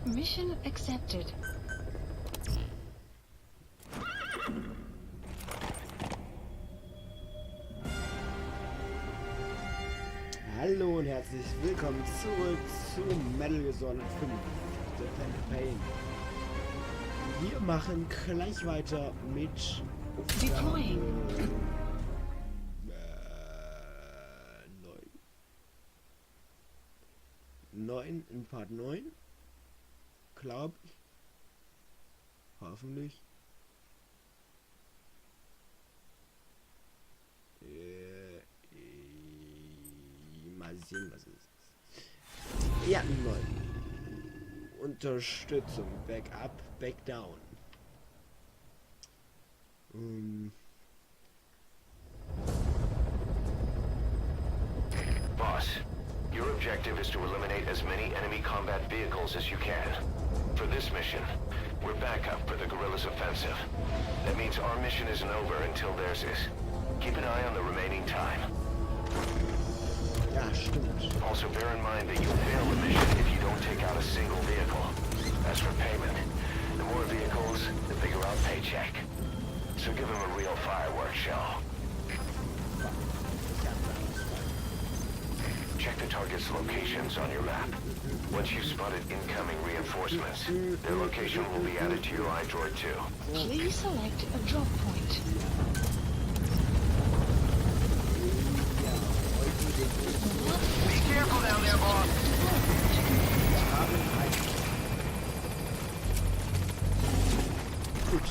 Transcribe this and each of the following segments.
Mission accepted. Hallo und herzlich willkommen zurück zu MGS5, der Campaign. Wir machen gleich weiter mit Deploying. 9 in Part 9, glaube ich. Hoffentlich. Mal sehen, was es ist. Ja, 9. Unterstützung. Backup, Backdown. Boss, your objective is to eliminate as many enemy combat vehicles as you can. For this mission, we're backup for the guerrillas' offensive. That means our mission isn't over until theirs is. Keep an eye on the remaining time. Ja, stimmt. Also bear in mind that you'll fail the mission if you don't take out a single vehicle. As for payment, the more vehicles, the bigger our paycheck. So give them a real fireworks show. Check the target's locations on your map. Once you've spotted incoming reinforcements, their location will be added to your iDroid too. Please select a drop point. Be careful down there, boss! Gut.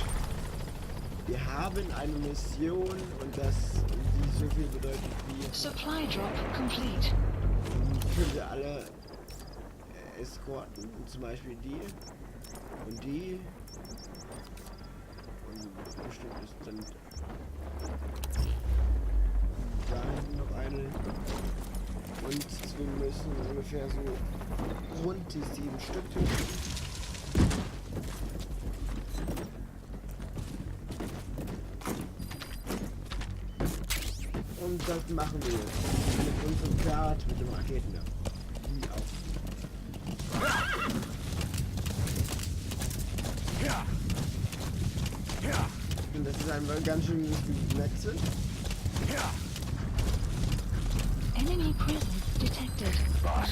Wir haben eine Mission und das, die so viel bedeutet wie Supply drop complete. können wir alle eskorten, zum Beispiel die und die und bestimmt ist dann da hinten noch eine und wir müssen ungefähr so rund die 7 Stück töten. Und das machen wir mit unserem Pferd, mit dem Raketenwerfer. Auf. Und das ist einfach ganz schön Netze. Enemy presence detected. Boss,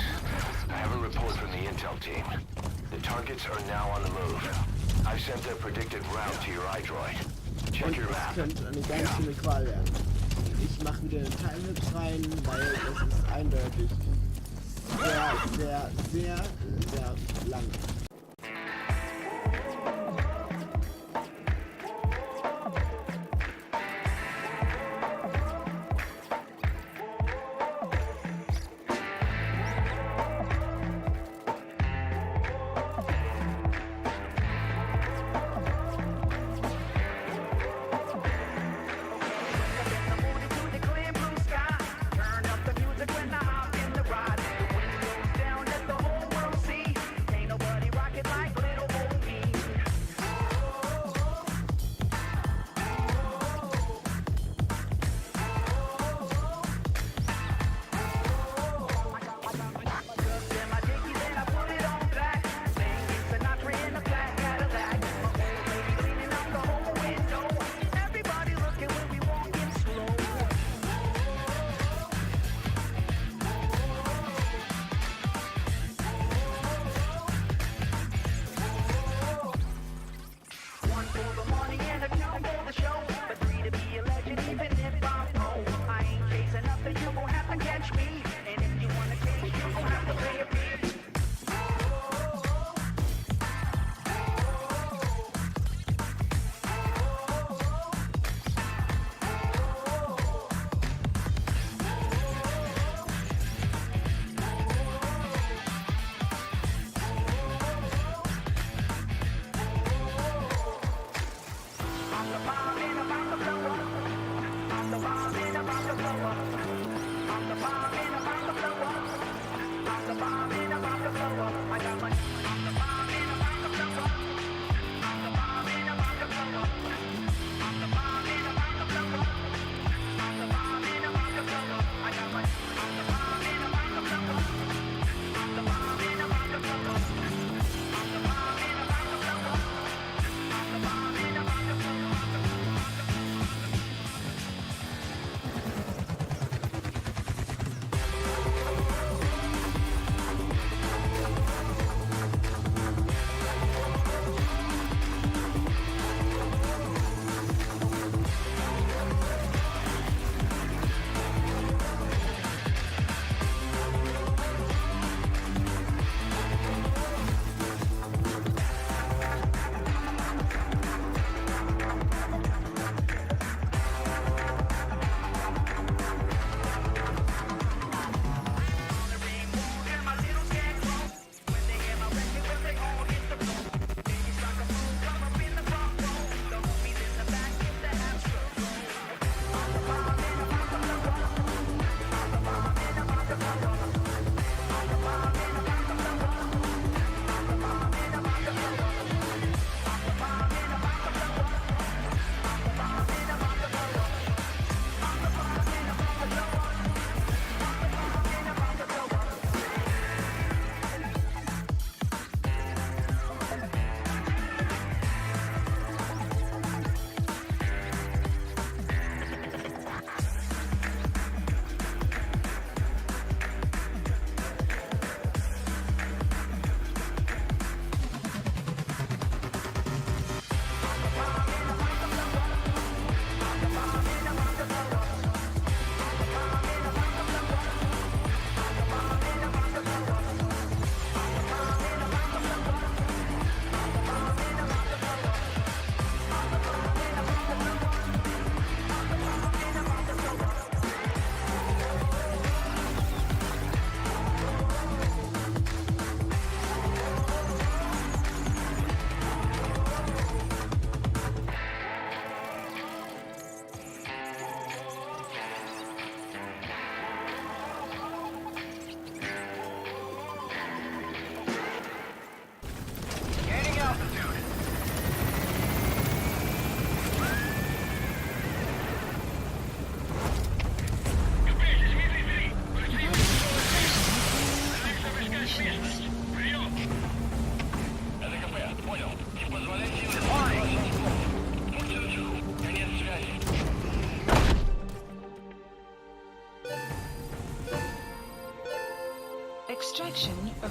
I have a report from the intel team. The targets are now on the move. I've sent their predicted route to your iDroid. Check Und your es map. könnte eine ganz schöne Qual werden. Ich mache wieder eine Timelapse rein, weil das ist eindeutig sehr lang. When the hop in the ride, the windows down, let the whole world see. Ain't nobody right.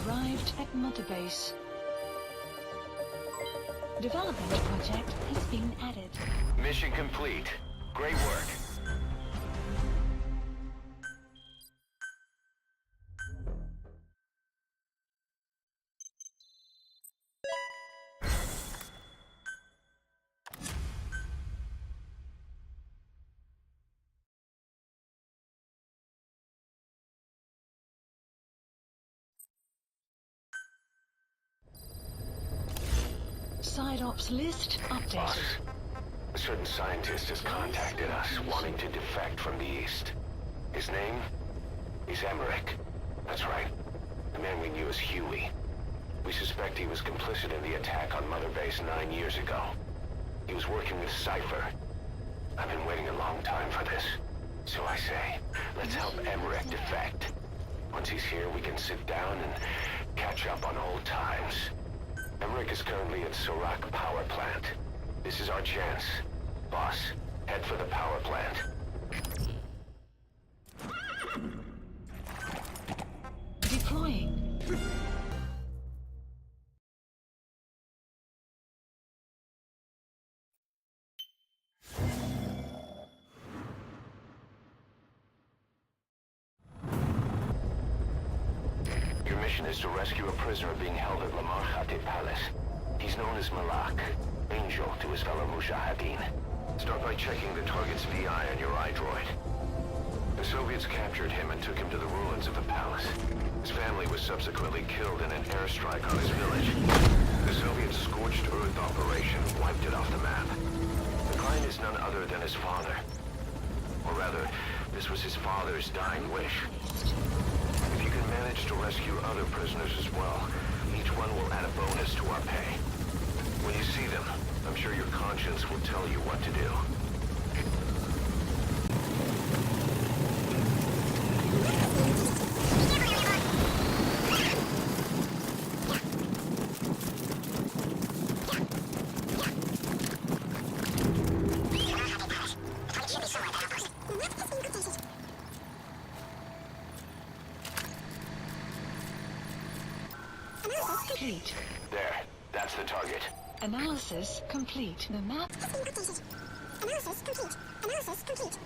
arrived at Mother Base. Development project has been added. Mission complete. Great work. Side ops list updated. Boss, a certain scientist has contacted us, wanting to defect from the East. His name? He's Emmerich. That's right. The man we knew as Huey. We suspect he was complicit in the attack on Mother Base 9 years ago. He was working with Cypher. I've been waiting a long time for this. So I say, let's help Emmerich defect. Once he's here, we can sit down and catch up on old times. Emmerich is currently at Serac Power Plant. This is our chance. Boss, head for the power plant. Deploying. Your mission is to rescue a prisoner being held at Lamar Khatib Palace. He's known as Malak, Angel to his fellow Mujahideen. Start by checking the target's VI on your iDroid. The Soviets captured him and took him to the ruins of the palace. His family was subsequently killed in an airstrike on his village. The Soviet scorched earth operation wiped it off the map. The client is none other than his father. Or rather, this was his father's dying wish. If you can manage to rescue other prisoners as well, each one will add a bonus to our pay. When you see them, I'm sure your conscience will tell you what to do. Complete. There, that's the target. Analysis complete. The map. Analysis complete. Analysis complete. Analysis completed.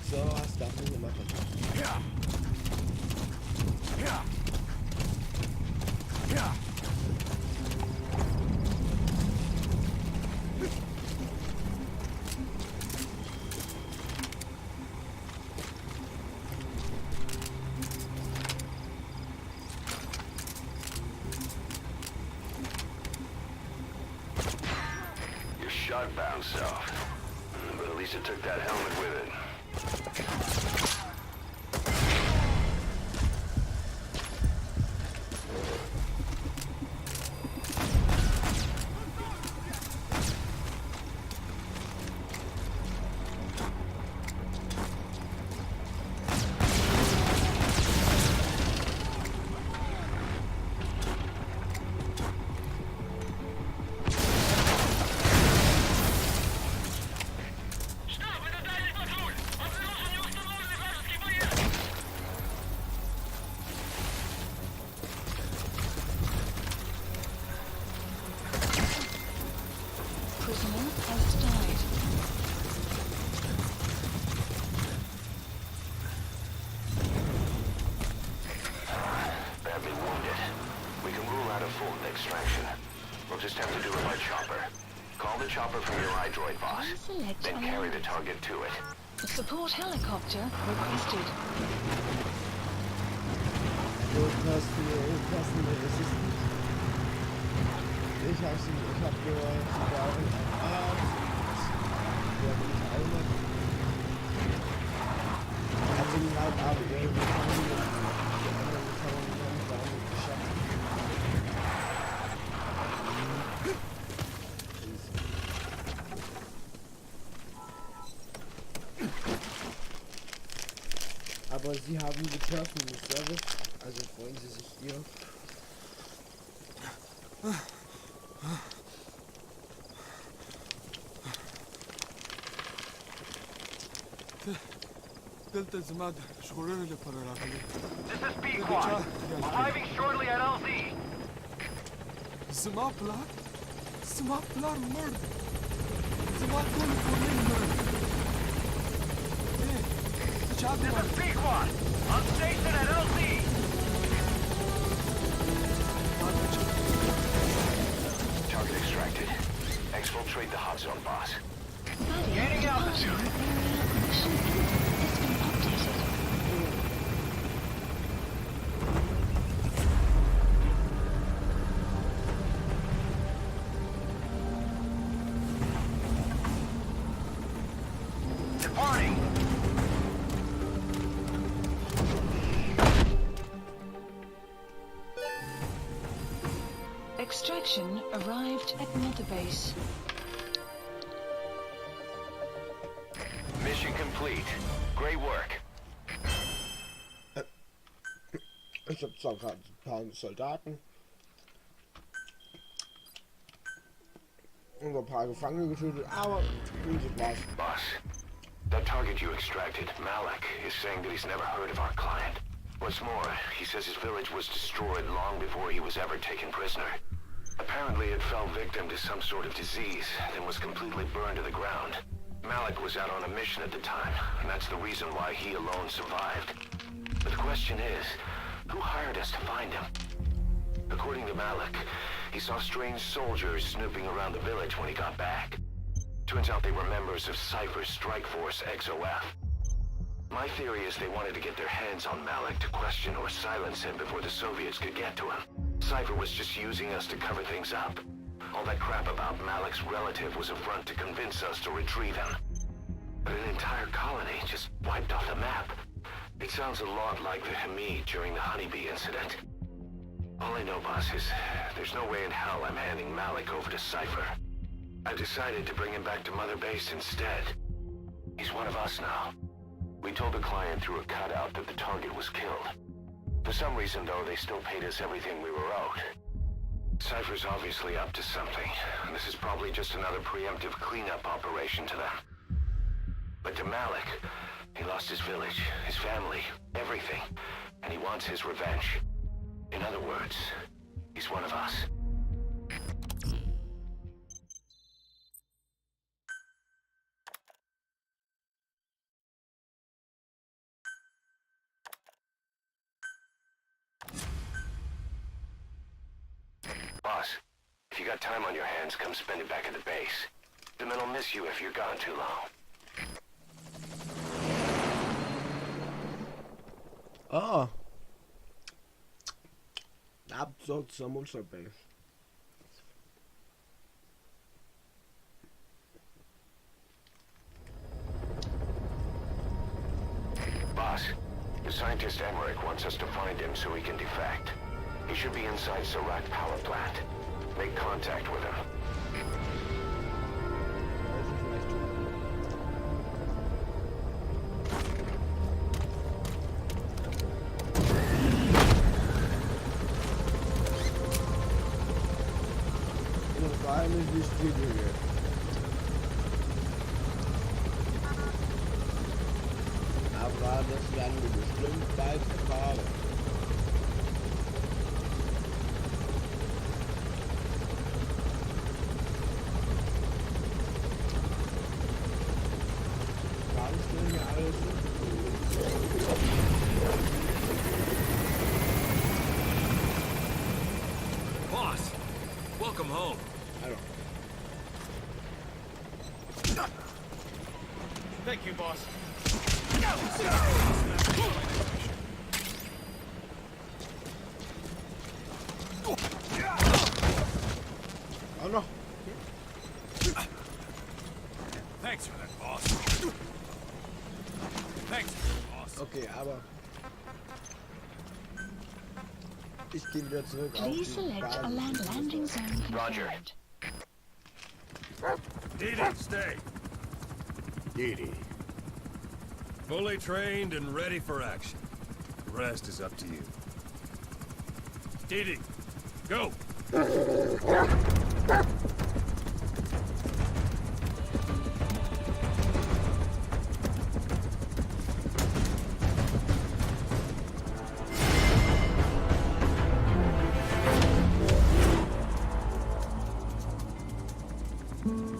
So, was darf man hier machen? Ja. Ja. Ja. shot bounced off. But at least it took that helmet with it. Prisoner has died. Badly wounded. We can rule out a full extraction. We'll just have to do it by chopper. Call the chopper from your iDroid boss. Select Then carry the alliance. target to it. A support helicopter requested. Personal Assistant. Ich hab nur sogar einen Arzt. Der bin ich auch noch. Ich hab den gerade aber irgendwie gefangen. Die anderen Gefangenen haben damit geschafft. Aber sie haben getroffen, Service. Also freuen sie sich hier. دلتا زماد شغلنا لپاره راغلی. This is B-Quad. Arriving shortly at LZ. زما پلار مرد. زما ټول کورنۍ مرد. چا دې This is B-Quad. On station at LZ. Target extracted. Exfiltrate the hot zone, boss. Gaining altitude. Mission info has been updated. Departing. Extraction arrived at Mother Base. Mission complete. Great work. Ich hab zwar gerade ein paar Soldaten und ein paar Gefangene getötet, aber das war's. Boss, that target you extracted, Malik, is saying that he's never heard of our client. What's more, he says his village was destroyed long before he was ever taken prisoner. Apparently it fell victim to some sort of disease, then was completely burned to the ground. Malik was out on a mission at the time, and that's the reason why he alone survived. But the question is, who hired us to find him? According to Malik, he saw strange soldiers snooping around the village when he got back. Turns out they were members of Cypher's strike force, XOF. My theory is they wanted to get their hands on Malik to question or silence him before the Soviets could get to him. Cypher was just using us to cover things up. All that crap about Malik's relative was a front to convince us to retrieve him. But an entire colony just wiped off the map. It sounds a lot like the Hamid during the Honeybee incident. All I know, boss, is there's no way in hell I'm handing Malik over to Cypher. I decided to bring him back to Mother Base instead. He's one of us now. We told the client through a cutout that the target was killed. For some reason, though, they still paid us everything we were owed. Cypher's obviously up to something, and this is probably just another preemptive cleanup operation to them. But to Malik, he lost his village, his family, everything, and he wants his revenge. In other words, he's one of us. Boss, if you got time on your hands, come spend it back at the base. The men will miss you if you're gone too long. Ah. Absatz zur Monsterbase. Scientist Emmerich wants us to find him so he can defect. He should be inside Serac power plant. Make contact with him. Vor allem ist die Stiege. Aber das werden wir bestimmt bald erfahren. Kannst du mir alles Boss, welcome home. Hallo. Thank you, boss. Auch noch. Thanks for that, boss. Thanks, boss. Okay, aber ich gehe wieder zurück auf Please die select a Basis. land landing zone Roger. confirmed. Didi, stay. Didi. Fully trained and ready for action. The rest is up to you. Didi, go.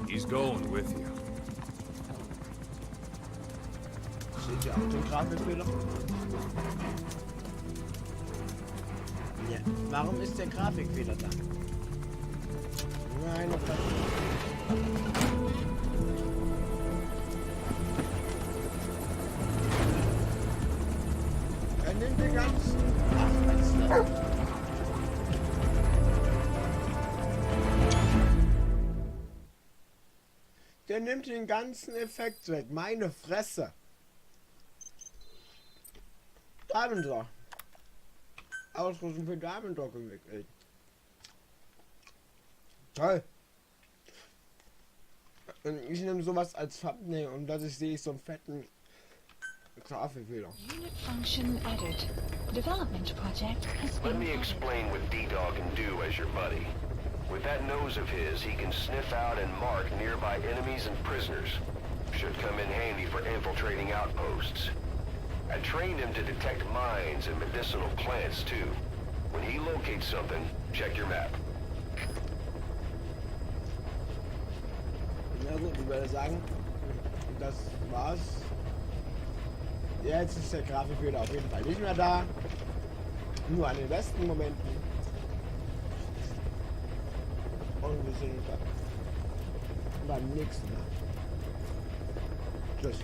He's going with you. Seht ihr auch den Grafikfehler? Ja, warum ist der Grafikfehler da? Nein, das er nimmt den ganzen... Ach, was ist das? Der nimmt den ganzen Effekt weg. Meine Fresse. Diamond. Ausrüstung für Diamond gewickelt. Toll. Und ich nehme sowas als Thumbnail und dadurch sehe ich so einen fetten Grafikfehler. Unit function added. Development project has Let been me added. explain what D-Dog can do as your buddy. With that nose of his, he can sniff out and mark nearby enemies and prisoners. Should come in handy for infiltrating outposts. I trained him to detect mines and medicinal plants, too. When he locates something, check your map. Na gut, ich würde sagen, das war's. Jetzt ist der Grafikfehler auf jeden Fall nicht mehr da. Nur an den besten Momenten. Und wir sehen uns dann beim nächsten Mal. Tschüss.